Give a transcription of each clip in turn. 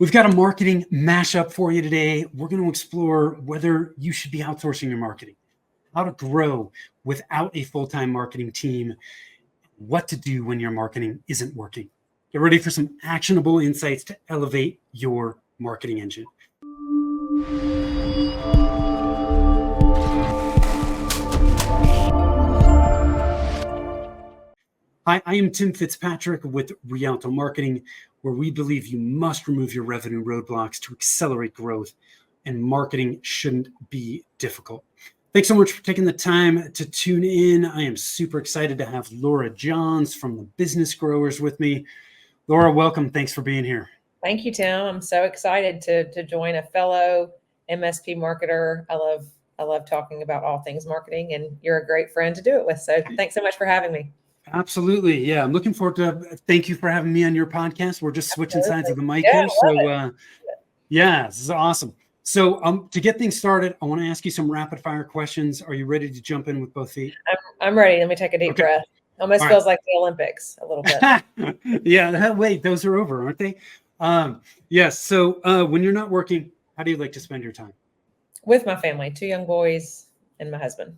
We've got a marketing mashup for you today. We're going to explore whether you should be outsourcing your marketing, how to grow without a full-time marketing team, what to do when your marketing isn't working. Get ready for some actionable insights to elevate your marketing engine. Hi, I am Tim Fitzpatrick with Rialto Marketing, where we believe you must remove your revenue roadblocks to accelerate growth, and marketing shouldn't be difficult. Thanks so much for taking the time to tune in. I am super excited to have Laura Johns from the Business Growers with me. Laura, welcome. Thanks for being here. Thank you, Tim. I'm so excited to join a fellow MSP marketer. I love talking about all things marketing, and you're a great friend to do it with. So thanks so much for having me. Absolutely. Yeah. I'm looking forward to, thank you for having me on your podcast. We're just switching sides of the mic here. So yeah, this is awesome. So to get things started, I want to ask you some rapid fire questions. Are you ready to jump in with both feet? I'm ready. Let me take a deep breath. Almost feels like the Olympics a little bit. Yeah. Wait, those are over, aren't they? Yes. So when you're not working, how do you like to spend your time? With my family, 2 young boys and my husband.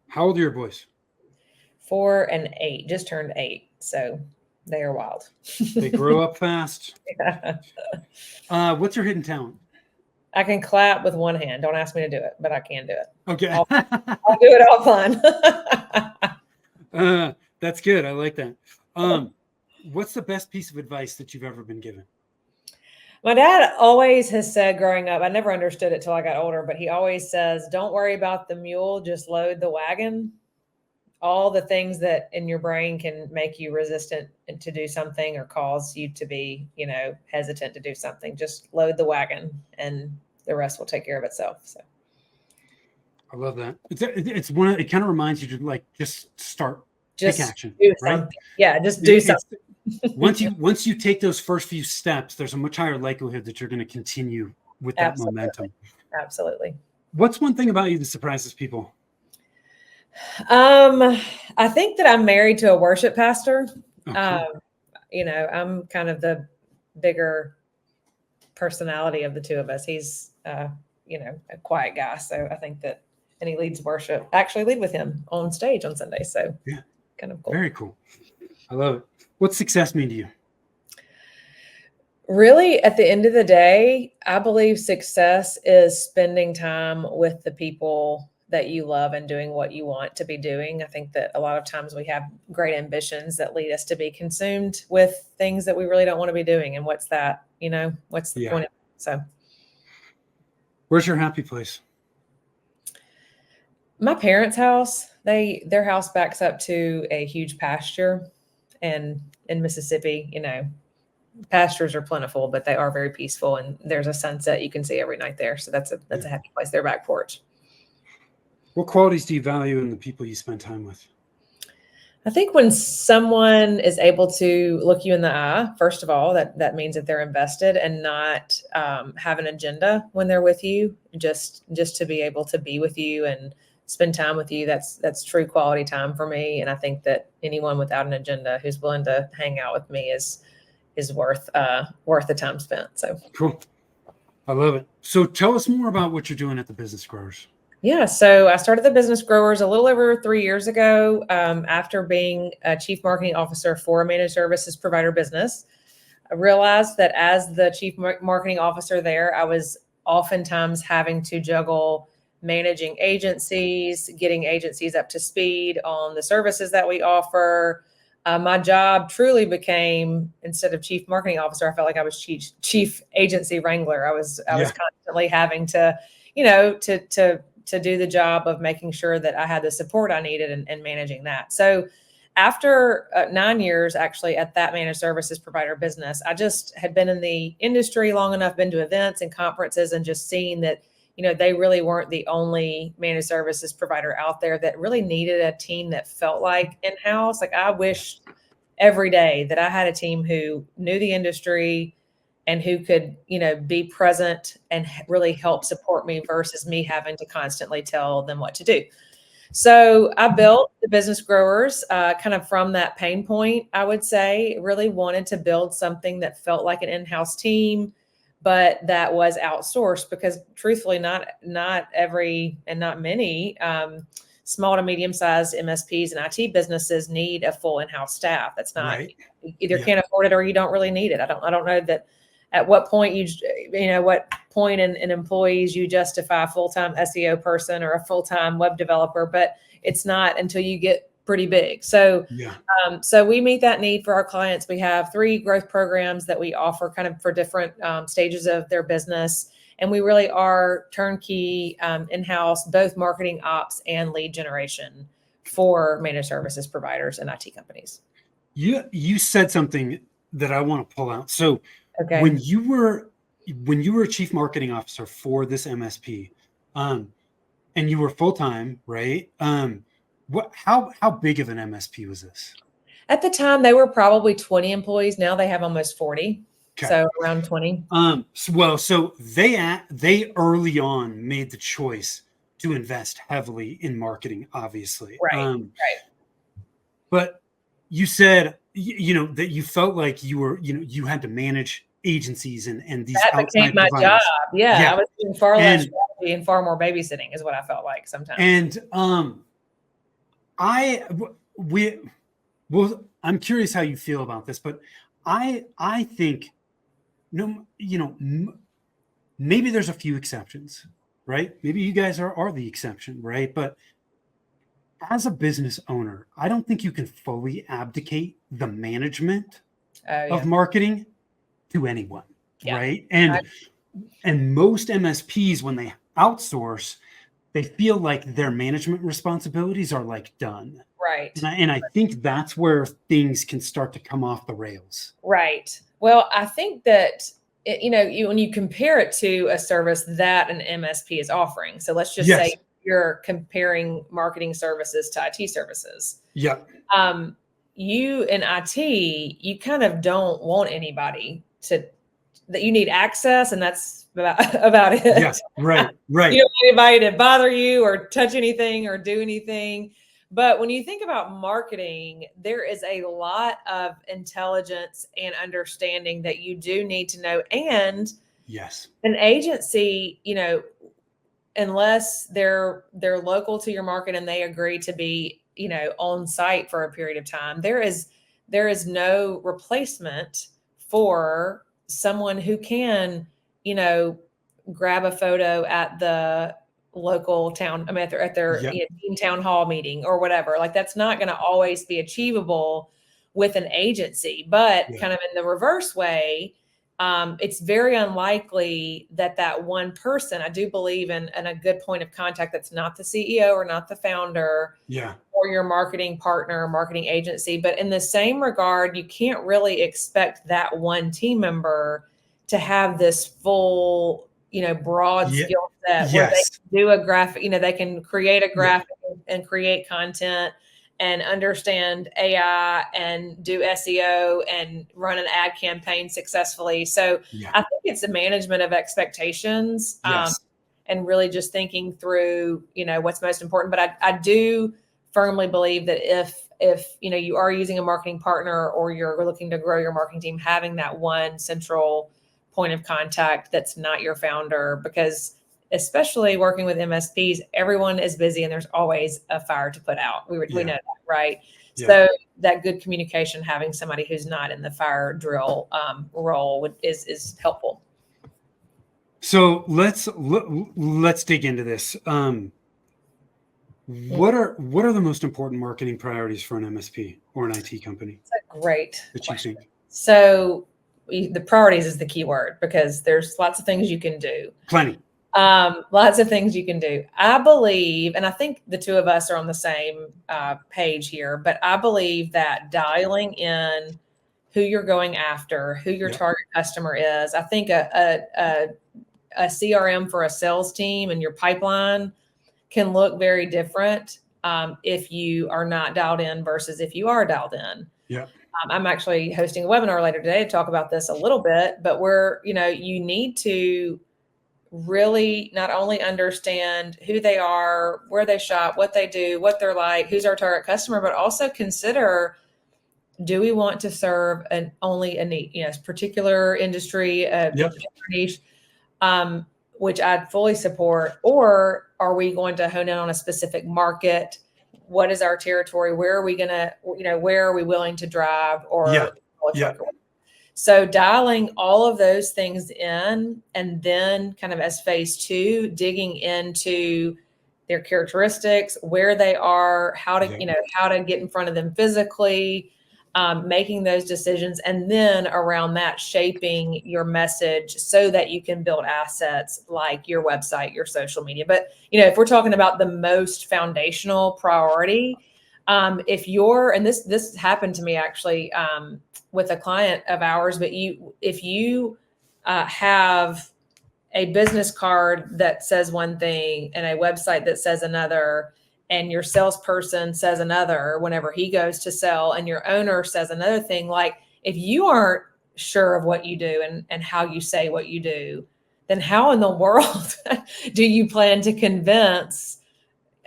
How old are your boys? 4 and 8, just turned 8. So they are wild. They grow up fast. Yeah. What's your hidden talent? I can clap with one hand. Don't ask me to do it, but I can do it. Okay. I'll do it all fun. That's good. I like that. What's the best piece of advice that you've ever been given? My dad always has said growing up, I never understood it till I got older, but he always says, don't worry about the mule, just load the wagon. All the things that in your brain can make you resistant to do something or cause you to be, hesitant to do something. Just load the wagon and the rest will take care of itself. So I love that. It kind of reminds you to just start, take action, do right? something. Yeah. Just do something. Once you take those first few steps, there's a much higher likelihood that you're going to continue with that momentum. Absolutely. What's one thing about you that surprises people? I think that I'm married to a worship pastor. Okay. I'm kind of the bigger personality of the two of us. He's, a quiet guy. So I think that, and he leads worship. I actually lead with him on stage on Sunday. So yeah, kind of cool. Very cool. I love it. What's success mean to you? Really, at the end of the day, I believe success is spending time with the people that you love and doing what you want to be doing. I think that a lot of times we have great ambitions that lead us to be consumed with things that we really don't want to be doing. And what's that, what's the point of it? So where's your happy place? My parents' house, their house backs up to a huge pasture, and in Mississippi, pastures are plentiful, but they are very peaceful, and there's a sunset you can see every night there. So that's a happy place, their back porch. What qualities do you value in the people you spend time with? I think when someone is able to look you in the eye, first of all, that means that they're invested and not have an agenda when they're with you, just to be able to be with you and spend time with you. That's true quality time for me. And I think that anyone without an agenda who's willing to hang out with me is worth the time spent. So cool. I love it. So tell us more about what you're doing at the Business Growers. Yeah. So I started the Business Growers a little over 3 years ago, after being a chief marketing officer for a managed services provider business. I realized that as the chief marketing officer there, I was oftentimes having to juggle managing agencies, getting agencies up to speed on the services that we offer. My job truly became, instead of chief marketing officer, I felt like I was chief agency wrangler. I was constantly having to, to do the job of making sure that I had the support I needed and managing that. So after 9 years, actually, at that managed services provider business, I just had been in the industry long enough, been to events and conferences, and just seeing that, they really weren't the only managed services provider out there that really needed a team that felt like in-house. Like, I wished every day that I had a team who knew the industry and who could, be present and really help support me versus me having to constantly tell them what to do. So I built the business growers kind of from that pain point, I would say. Really wanted to build something that felt like an in-house team, but that was outsourced because truthfully, not every and not many small to medium-sized MSPs and IT businesses need a full in-house staff. That's not Right. either Yeah. can't afford it or you don't really need it. I don't know that at what point what point in employees you justify a full-time SEO person or a full-time web developer, but it's not until you get pretty big. So, Yeah. so we meet that need for our clients. We have 3 growth programs that we offer kind of for different stages of their business. And we really are turnkey in-house, both marketing ops and lead generation for managed services providers and IT companies. You said something that I want to pull out. So Okay. when you were a chief marketing officer for this MSP, and you were full time, right? How big of an MSP was this? At the time, they were probably 20 employees. Now they have almost 40. Okay. So around 20. So they early on made the choice to invest heavily in marketing, obviously. Right. Right. But you said, that you felt like you had to manage agencies and these That outside became my providers. job. Yeah, Yeah. I was doing far less strategy and far more babysitting is what I felt like sometimes. And I'm curious how you feel about this, but I think maybe there's a few exceptions, right? Maybe you guys are the exception, right? But as a business owner, I don't think you can fully abdicate the management of marketing to anyone, right? And most MSPs, when they outsource, they feel like their management responsibilities are like done. Right. And I think that's where things can start to come off the rails. Right. Well, I think that, when you compare it to a service that an MSP is offering. So let's just say you're comparing marketing services to IT services. Yeah. You in IT, you kind of don't want anybody that you need access, and that's about it. Yes, right. You don't want anybody to bother you or touch anything or do anything. But when you think about marketing, there is a lot of intelligence and understanding that you do need to know. And an agency, unless they're local to your market and they agree to be, on site for a period of time, there is no replacement for someone who can, grab a photo at the local town, at their team town hall meeting or whatever. Like that's not going to always be achievable with an agency, but kind of in the reverse way, it's very unlikely that one person, I do believe in a good point of contact that's not the CEO or not the founder or your marketing partner or marketing agency. But in the same regard, you can't really expect that one team member to have this full, broad skill set where they can do a graphic, they can create a graphic and create content and understand AI and do SEO and run an ad campaign successfully. So I think it's a management of expectations and really just thinking through, what's most important. But I do firmly believe that if you are using a marketing partner or you're looking to grow your marketing team, having that one central point of contact that's not your founder, because especially working with MSPs, everyone is busy and there's always a fire to put out. We know that, right? So that good communication, having somebody who's not in the fire drill role is helpful. So let's dig into this. What are the most important marketing priorities for an MSP or an IT company? That's a great question. So the priorities is the key word, because there's lots of things you can do. Plenty. Lots of things you can do. I believe, and I think the two of us are on the same page here, but I believe that dialing in who you're going after, who your target customer is. I think a CRM for a sales team and your pipeline can look very different if you are not dialed in versus if you are dialed in. Yeah. I'm actually hosting a webinar later today to talk about this a little bit, but you need to really not only understand who they are, where they shop, what they do, what they're like, who's our target customer, but also consider, do we want to serve only a niche, particular industry, Yep. niche, which I'd fully support, or are we going to hone in on a specific market? What is our territory? Where are we going to, where are we willing to drive or Yeah. So dialing all of those things in, and then kind of as phase two, digging into their characteristics, where they are, how to, how to get in front of them physically, making those decisions, and then around that, shaping your message so that you can build assets like your website, your social media. But, if we're talking about the most foundational priority, if you're, and this happened to me actually, with a client of ours, but if you have a business card that says one thing and a website that says another, and your salesperson says another whenever he goes to sell, and your owner says another thing, like if you aren't sure of what you do and how you say what you do, then how in the world do you plan to convince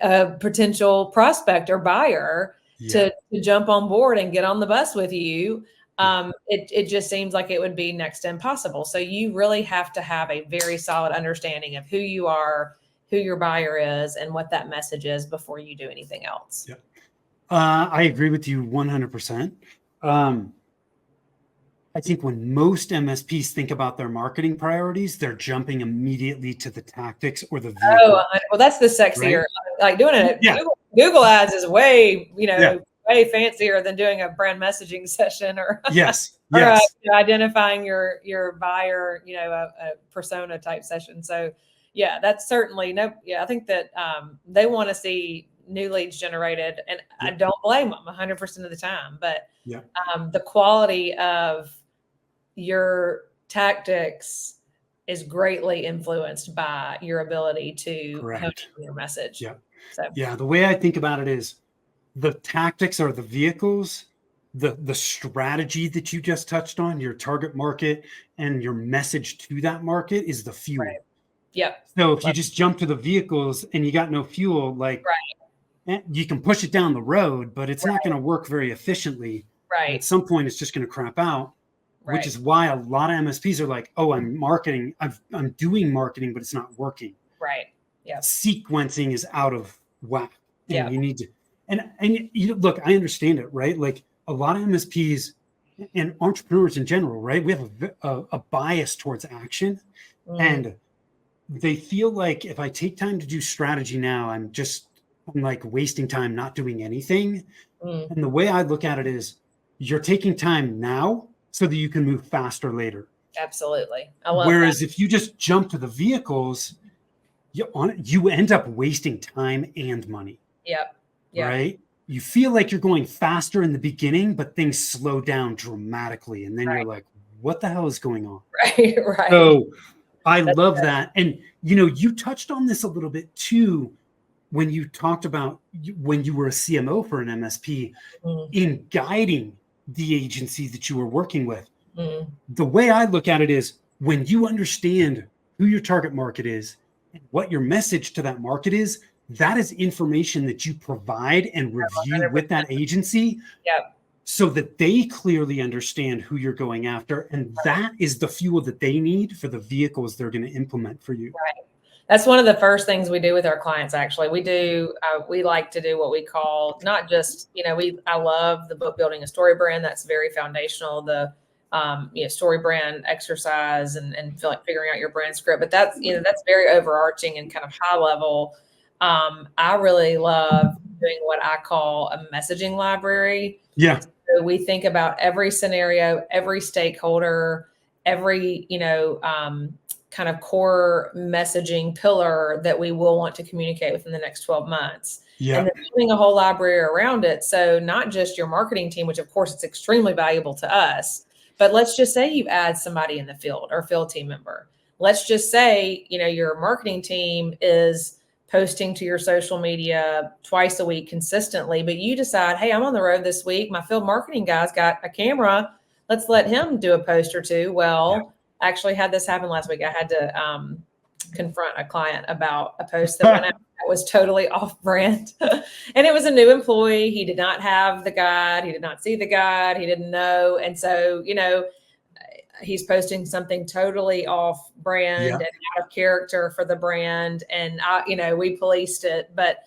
a potential prospect or buyer to jump on board and get on the bus with you? It just seems like it would be next to impossible. So you really have to have a very solid understanding of who you are, who your buyer is, and what that message is before you do anything else. Yeah. I agree with you 100%. I think when most MSPs think about their marketing priorities, they're jumping immediately to the tactics or the vehicle. Oh, well, that's the sexier. Right? Like doing it. Yeah. Google ads is way, way fancier than doing a brand messaging session or identifying your buyer, a persona type session. So yeah, that's certainly I think that they want to see new leads generated, and I don't blame them 100% of the time, but the quality of your tactics is greatly influenced by your ability to hone your message. The way I think about it is the tactics are the vehicles, the strategy that you just touched on, your target market and your message to that market is the fuel. Right. Yep. So if you just jump to the vehicles and you got no fuel, like you can push it down the road, but it's not going to work very efficiently. Right. At some point, it's just going to crap out. Which is why a lot of MSPs are like, oh, I'm marketing. I'm doing marketing, but it's not working. Right. Yeah. Sequencing is out of whack. And you need to, and look, I understand it, right? Like a lot of MSPs and entrepreneurs in general, right? We have a bias towards action, and they feel like if I take time to do strategy now, I'm like wasting time not doing anything. And the way I look at it is you're taking time now so that you can move faster later. Absolutely. Whereas if you just jump to the vehicles, you end up wasting time and money. Yep. Right? You feel like you're going faster in the beginning, but things slow down dramatically. And then you're like, what the hell is going on? Right. So I love that. And, you touched on this a little bit too, when you talked about when you were a CMO for an MSP in guiding the agency that you were working with. The way I look at it is when you understand who your target market is and what your message to that market is, that is information that you provide and review 100%. With that agency so that they clearly understand who you're going after. And that is the fuel that they need for the vehicles they're going to implement for you. Right. That's one of the first things we do with our clients. Actually, we like to do what we call not just, I love the book Building a Story Brand. That's very foundational. The, story brand exercise and figuring out your brand script, but that's very overarching and kind of high level. I really love doing what I call a messaging library. Yeah. So we think about every scenario, every stakeholder, every, kind of core messaging pillar that we will want to communicate within the next 12 months. Yeah. And then building a whole library around it. So not just your marketing team, which of course it's extremely valuable to us, but let's just say you add somebody in the field or field team member. Let's just say, your marketing team is posting to your social media twice a week consistently, but you decide, hey, I'm on the road this week. My field marketing guy's got a camera. Let's let him do a post or two. Well, actually had this happen last week. I had to confront a client about a post that went out that was totally off brand. And it was a new employee. He did not have the guide. He did not see the guide. He didn't know. And so, he's posting something totally off brand and out of character for the brand. And, we policed it. But,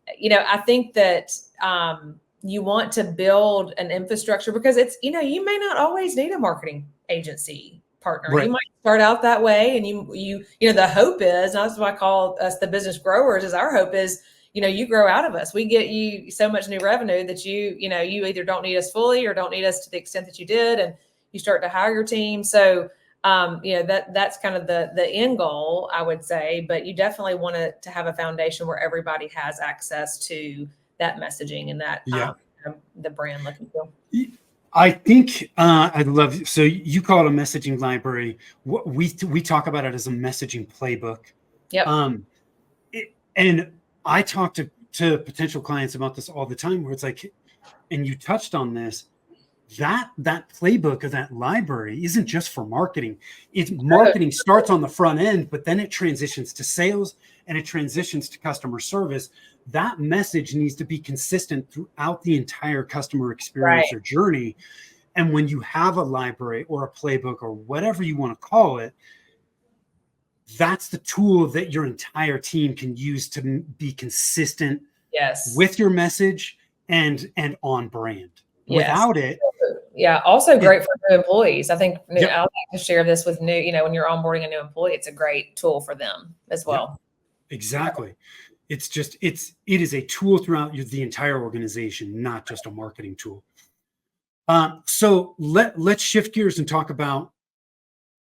I think that you want to build an infrastructure because it's, you may not always need a marketing agency partner. Right. You might start out that way, and the hope is, and that's why I call us the business growers, is our hope is, you grow out of us. We get you so much new revenue that you either don't need us fully or don't need us to the extent that you did, and you start to hire your team. So, that's kind of the end goal, I would say, but you definitely want to have a foundation where everybody has access to that messaging and that, the brand look and feel. I think I'd love, so you call it a messaging library. We talk about it as a messaging playbook. Yep. And I talk to potential clients about this all the time, where it's like, and you touched on this, that playbook of that library isn't just for marketing. Marketing starts on the front end, but then it transitions to sales and it transitions to customer service. That message needs to be consistent throughout the entire customer experience or journey. And when you have a library or a playbook or whatever you want to call it, that's the tool that your entire team can use to be consistent with your message and on brand. Without it. Yeah. Also great for new employees. I think I like to share this with new, when you're onboarding a new employee, it's a great tool for them as well. Exactly. It's just, it is a tool throughout the entire organization, not just a marketing tool. So let's shift gears and talk about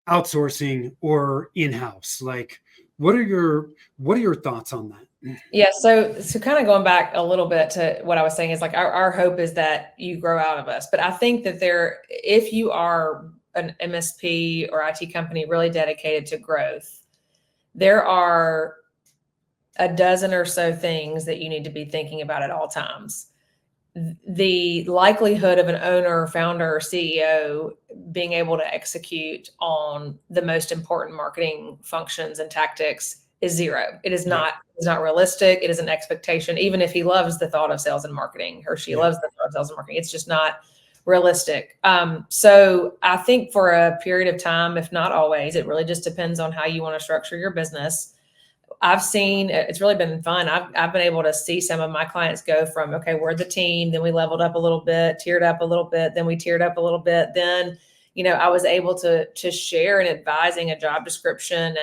outsourcing or in-house. Like, what are your thoughts on that? Yeah. So kind of going back a little bit to what I was saying is like, our hope is that you grow out of us. But I think that if you are an MSP or IT company really dedicated to growth, there are a dozen or so things that you need to be thinking about at all times. The likelihood of an owner, founder, or CEO being able to execute on the most important marketing functions and tactics is zero. It is not. It's not realistic. It is an expectation. Even if he loves the thought of sales and marketing, or she loves the thought of sales and marketing, it's just not realistic. So I think for a period of time, if not always, it really just depends on how you want to structure your business. I've seen, it's really been fun. I've been able to see some of my clients go from, okay, we're the team, then we leveled up a little bit, tiered up a little bit, then we tiered up a little bit. Then, I was able to share in advising a job description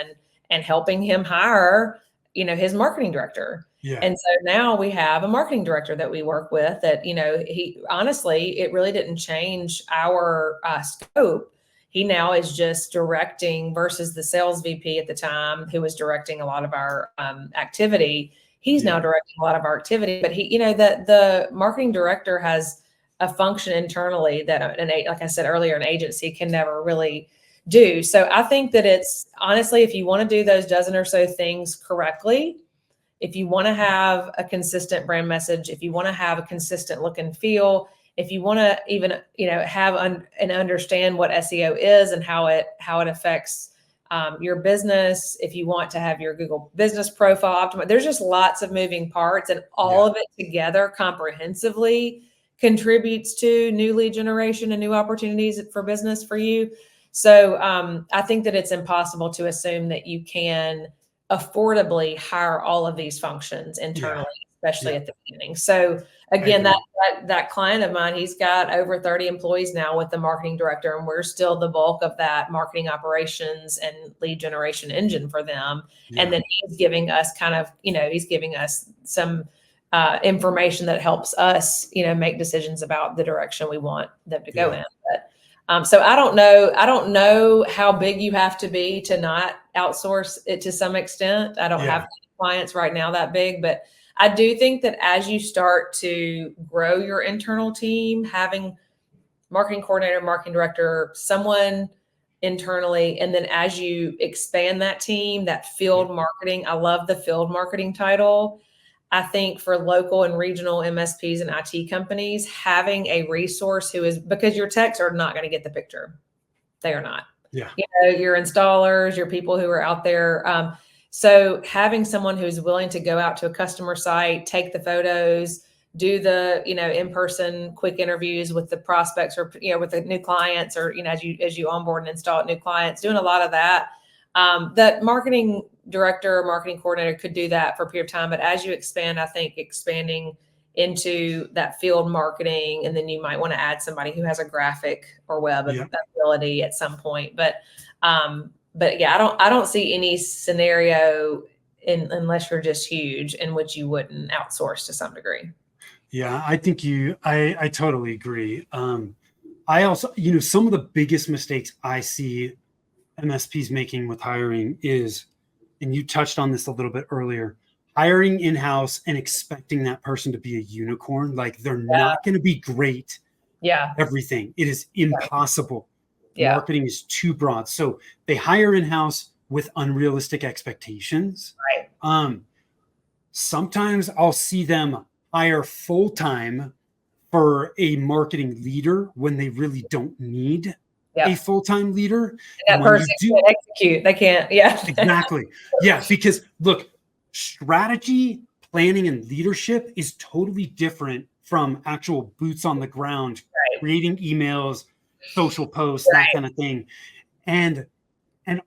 and helping him hire, his marketing director. Yeah. And so now we have a marketing director that we work with that, he honestly, it really didn't change our scope. He now is just directing versus the sales VP at the time who was directing a lot of our activity. He's now directing a lot of our activity, but he, the marketing director has a function internally that like I said earlier, an agency can never really do. So I think that it's honestly, if you want to do those dozen or so things correctly, if you want to have a consistent brand message, if you want to have a consistent look and feel, if you want to even, have and understand what SEO is and how it affects your business, if you want to have your Google business profile optimized, there's just lots of moving parts, and all of it together comprehensively contributes to new lead generation and new opportunities for business for you. So I think that it's impossible to assume that you can affordably hire all of these functions internally, especially at the beginning. So again, that client of mine, he's got over 30 employees now with the marketing director, and we're still the bulk of that marketing operations and lead generation engine for them. Yeah. And then he's giving us he's giving us some information that helps us, make decisions about the direction we want them to go in. But so I don't know how big you have to be to not outsource it to some extent. I don't have clients right now that big, but I do think that as you start to grow your internal team, having marketing coordinator, marketing director, someone internally, and then as you expand that team, that field marketing, I love the field marketing title. I think for local and regional MSPs and IT companies, having a resource because your techs are not going to get the picture. They are not. Yeah. Your installers, your people who are out there. So having someone who's willing to go out to a customer site, take the photos, do the, in-person quick interviews with the prospects or, with the new clients or, as you onboard and install new clients, doing a lot of that. That marketing director or marketing coordinator could do that for a period of time. But as you expand, I think expanding into that field marketing, and then you might want to add somebody who has a graphic or web ability at some point. But yeah, I don't see any scenario unless you're just huge in which you wouldn't outsource to some degree. Yeah, I think I totally agree. I also, some of the biggest mistakes I see MSPs making with hiring is, and you touched on this a little bit earlier, hiring in-house and expecting that person to be a unicorn. Like they're not going to be great. Yeah. Everything. It is impossible. Yeah. Marketing is too broad. So they hire in-house with unrealistic expectations. Right. Sometimes I'll see them hire full-time for a marketing leader when they really don't need a full-time leader. That person can't execute. They can't. Yeah. Exactly. Yeah. Because look, strategy, planning, and leadership is totally different from actual boots on the ground, creating emails, social posts, that kind of thing. And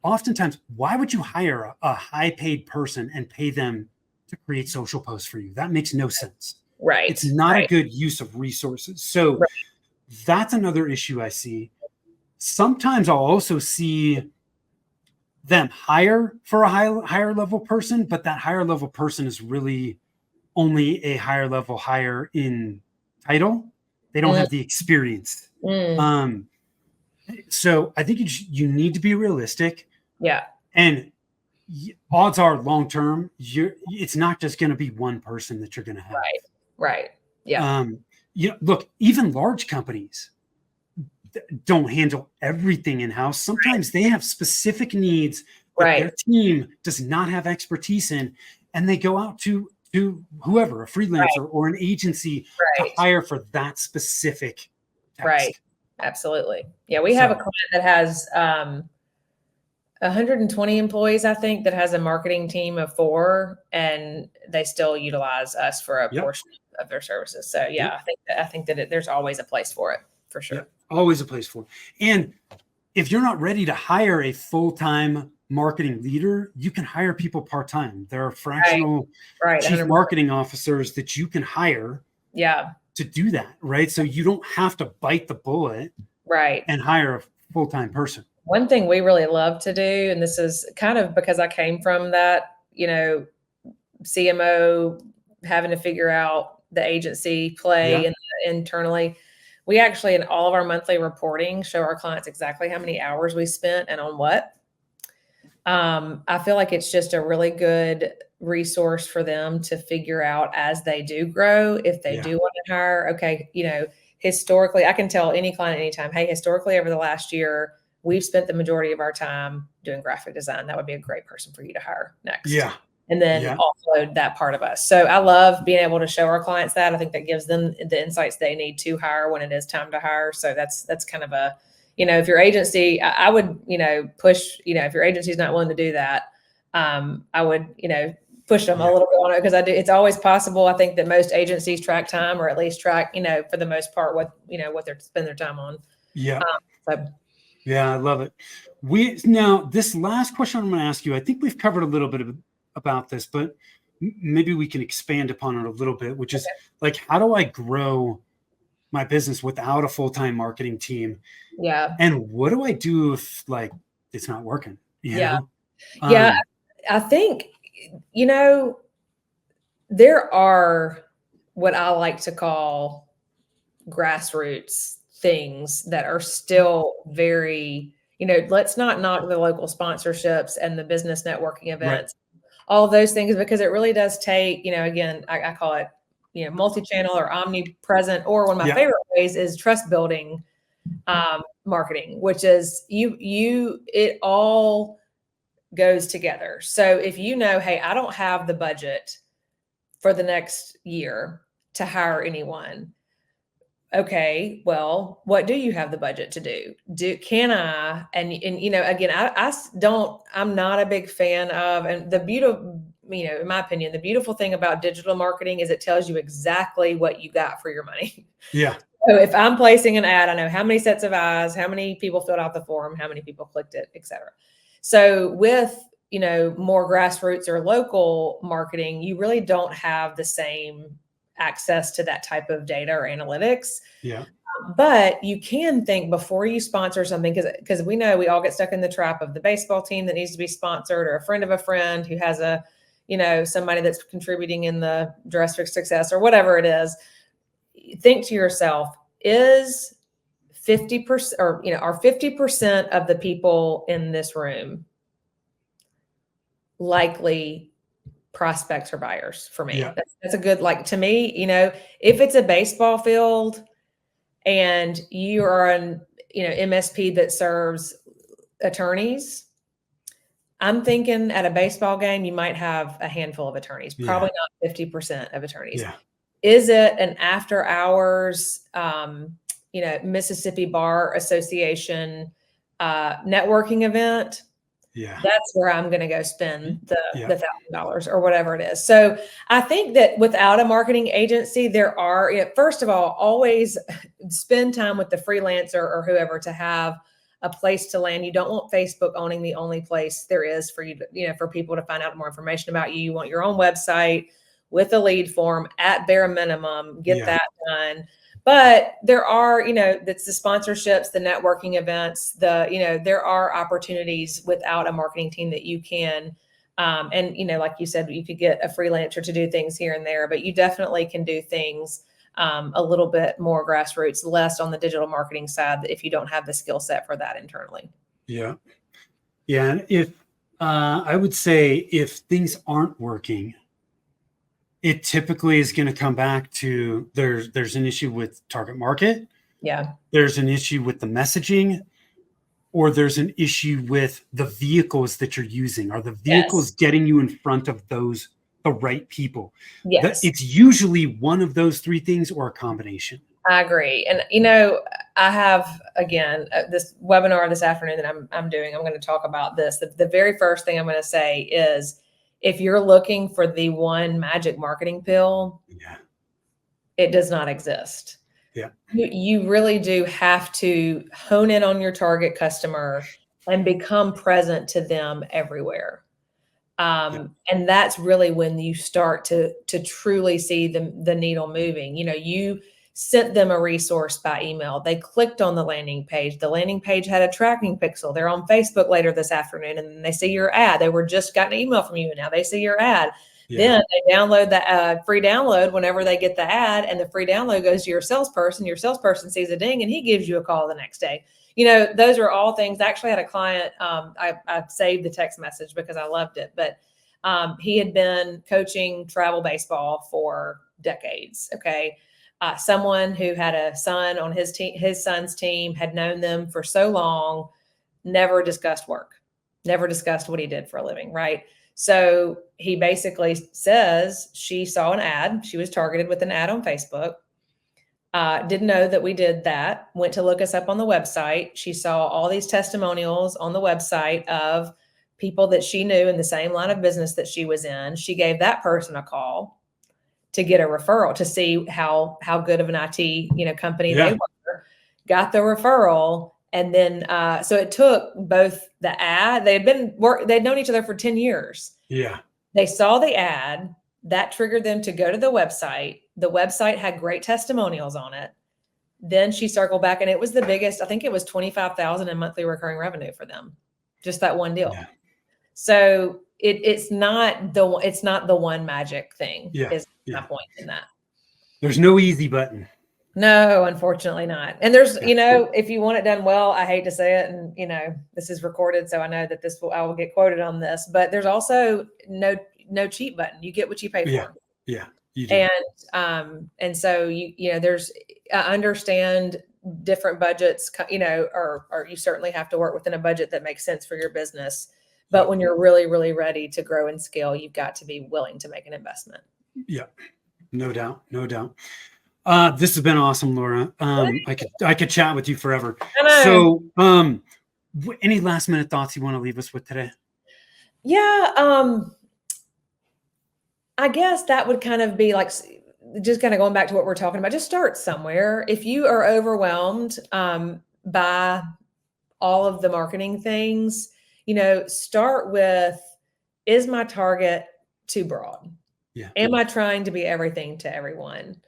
oftentimes, why would you hire a high-paid person and pay them to create social posts for you? That makes no sense. Right. It's not a good use of resources. So that's another issue I see. Sometimes I'll also see them hire for a higher level person, but that higher level person is really only a higher level hire in title. They don't have the experience. So I think you need to be realistic. Yeah. And odds are long term, it's not just going to be one person that you're going to have. Right. Yeah. Look, even large companies don't handle everything in-house. Sometimes they have specific needs that their team does not have expertise in, and they go out to whoever, a freelancer or an agency to hire for that specific task. Right. Absolutely. Yeah. We have a client that has 120 employees, I think, that has a marketing team of 4, and they still utilize us for a portion of their services. So yeah, I think that there's always a place for it, for sure. Yep. Always a place for it. And if you're not ready to hire a full-time marketing leader, you can hire people part-time. There are fractional chief 100%. marketing officers that you can hire to do that, right? So you don't have to bite the bullet and hire a full-time person. One thing we really love to do, and this is kind of because I came from that, CMO having to figure out the agency play and internally. We actually, in all of our monthly reporting, show our clients exactly how many hours we spent and on what. I feel like it's just a really good resource for them to figure out as they do grow, if they do want to hire. Okay, historically, I can tell any client anytime, hey, historically over the last year, we've spent the majority of our time doing graphic design. That would be a great person for you to hire next. Yeah. And then offload that part of us. So I love being able to show our clients that. I think that gives them the insights they need to hire when it is time to hire. So that's kind of a, if your agency, I would, push, if your agency is not willing to do that, I would, push them a little bit on it, because it's always possible. I think that most agencies track time, or at least track, for the most part, what they're spend their time on. Yeah. Yeah, I love it. Now this last question I'm going to ask you, I think we've covered a little bit about this, but maybe we can expand upon it a little bit, which is like, how do I grow my business without a full-time marketing team? Yeah. And what do I do if it's not working? Yeah. I think, there are what I like to call grassroots things that are still very, let's not knock the local sponsorships and the business networking events, all of those things, because it really does take, again, I call it, multi-channel or omnipresent, or one of my favorite ways is trust building marketing, which is it all goes together. So if hey, I don't have the budget for the next year to hire anyone, okay, well, what do you have the budget to do? Can I, and again, I'm not a big fan of, and the beautiful, in my opinion, the beautiful thing about digital marketing is it tells you exactly what you got for your money. Yeah. So if I'm placing an ad, I know how many sets of eyes, how many people filled out the form, how many people clicked it, et cetera. So with, more grassroots or local marketing, you really don't have the same access to that type of data or analytics. Yeah. But you can think before you sponsor something, because we know we all get stuck in the trap of the baseball team that needs to be sponsored, or a friend of a friend who has somebody that's contributing in the Dress for Success or whatever it is. Think to yourself, is 50% or, are 50% of the people in this room likely prospects or buyers for me? Yeah. That's a good, to me, if it's a baseball field and you are an, MSP that serves attorneys, I'm thinking at a baseball game, you might have a handful of attorneys, probably not 50% of attorneys. Yeah. Is it an after hours, Mississippi Bar Association networking event? Yeah. That's where I'm going to go spend the $1,000 or whatever it is. So I think that without a marketing agency, there are, first of all, always spend time with the freelancer or whoever to have a place to land. You don't want Facebook owning the only place there is for you to, for people to find out more information about you. You want your own website with a lead form at bare minimum, get that done. But there are, that's the sponsorships, the networking events, there are opportunities without a marketing team that you can, and, like you said, you could get a freelancer to do things here and there, but you definitely can do things a little bit more grassroots, less on the digital marketing side if you don't have the skill set for that internally. Yeah. Yeah. And if, I would say if things aren't working, it typically is going to come back to there's an issue with target market. Yeah. There's an issue with the messaging, or there's an issue with the vehicles that you're using. Are the vehicles getting you in front of the right people? Yes. It's usually one of those three things or a combination. I agree. And, I have, again, this webinar this afternoon that I'm doing, I'm going to talk about this. The very first thing I'm going to say is, if you're looking for the one magic marketing pill, it does not exist. Yeah. You really do have to hone in on your target customer and become present to them everywhere. And that's really when you start to truly see the needle moving. You sent them a resource by email. They clicked on the landing page. The landing page had a tracking pixel. They're on Facebook later this afternoon, and then they see your ad. They were just got an email from you, and now they see your ad. Then they download that free download whenever they get the ad, and the free download goes to your salesperson. Your salesperson sees a ding, and he gives you a call the next day. Those are all things. I actually had a client, I saved the text message because I loved it, but he had been coaching travel baseball for decades. Okay. Someone who had a son on his son's team, had known them for so long, never discussed work, never discussed what he did for a living. Right. So he basically says she saw an ad. She was targeted with an ad on Facebook. Didn't know that we did that. Went to look us up on the website. She saw all these testimonials on the website of people that she knew in the same line of business that she was in. She gave that person a call to get a referral to see how good of an IT, company they were, got the referral. And then, so it took both the ad, they'd known each other for 10 years. Yeah. They saw the ad that triggered them to go to the website. The website had great testimonials on it. Then she circled back, and it was the biggest, I think it was 25,000 in monthly recurring revenue for them. Just that one deal. Yeah. So it's not the one magic thing is my point in that. There's no easy button. No, unfortunately not. And there's, if you want it done well, I hate to say it, and this is recorded, so I know that I will get quoted on this, but there's also no cheat button. You get what you pay for. Yeah. You do. And so there's, I understand different budgets, or you certainly have to work within a budget that makes sense for your business. But when you're really, really ready to grow and scale, you've got to be willing to make an investment. Yeah, no doubt. This has been awesome, Laura. I could chat with you forever. I know. So, any last minute thoughts you want to leave us with today? Yeah, I guess that would kind of be like just kind of going back to what we're talking about. Just start somewhere. If you are overwhelmed by all of the marketing things, start with, is my target too broad? Yeah. Am I trying to be everything to everyone?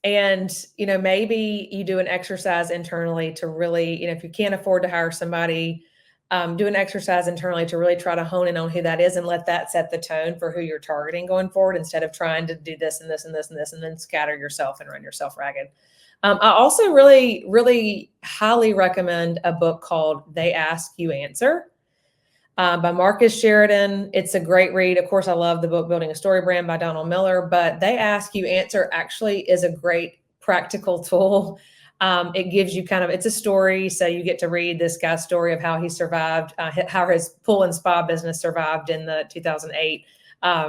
And, maybe you do an exercise internally to really, if you can't afford to hire somebody, do an exercise internally to really try to hone in on who that is and let that set the tone for who you're targeting going forward, instead of trying to do this and this and this and this and then scatter yourself and run yourself ragged. I also really, really highly recommend a book called They Ask You Answer by Marcus Sheridan. It's a great read. Of course, I love the book Building a Story Brand by Donald Miller, but They Ask You Answer actually is a great practical tool. It gives you it's a story. So you get to read this guy's story of how he survived, how his pool and spa business survived in the 2008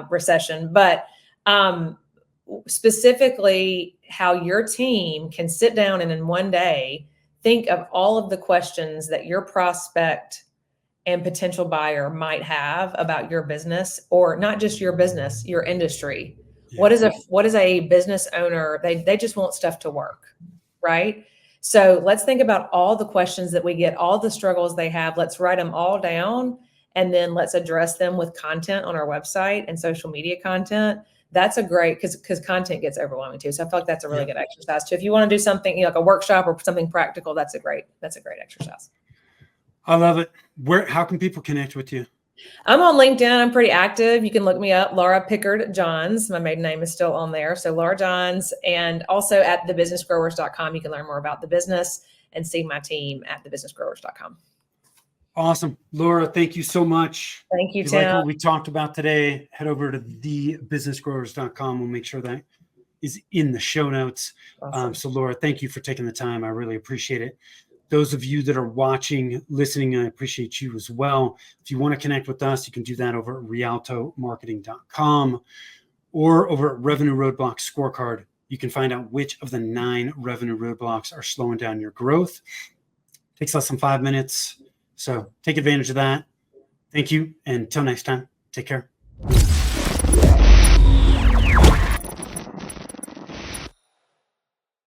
recession. But specifically how your team can sit down and in one day think of all of the questions that your prospect and potential buyer might have about your business, or not just your business, your industry. Yeah. What is a business owner? They just want stuff to work, right? So let's think about all the questions that we get, all the struggles they have. Let's write them all down, and then let's address them with content on our website and social media content. That's a great, because content gets overwhelming too. So I feel like that's a really good exercise too. If you want to do something like a workshop or something practical, that's a great exercise. I love it. How can people connect with you? I'm on LinkedIn. I'm pretty active. You can look me up, Laura Pickard Johns. My maiden name is still on there. So Laura Johns, and also at thebusinessgrowers.com. You can learn more about the business and see my team at thebusinessgrowers.com. Awesome. Laura, thank you so much. Thank you, if Tim. you like what we talked about today, head over to thebusinessgrowers.com. We'll make sure that is in the show notes. Awesome. So Laura, thank you for taking the time. I really appreciate it. Those of you that are watching, listening, I appreciate you as well. If you want to connect with us, you can do that over at rialtomarketing.com or over at Revenue Roadblock Scorecard. You can find out which of the 9 revenue roadblocks are slowing down your growth. It takes less than 5 minutes. So take advantage of that. Thank you. And until next time, take care.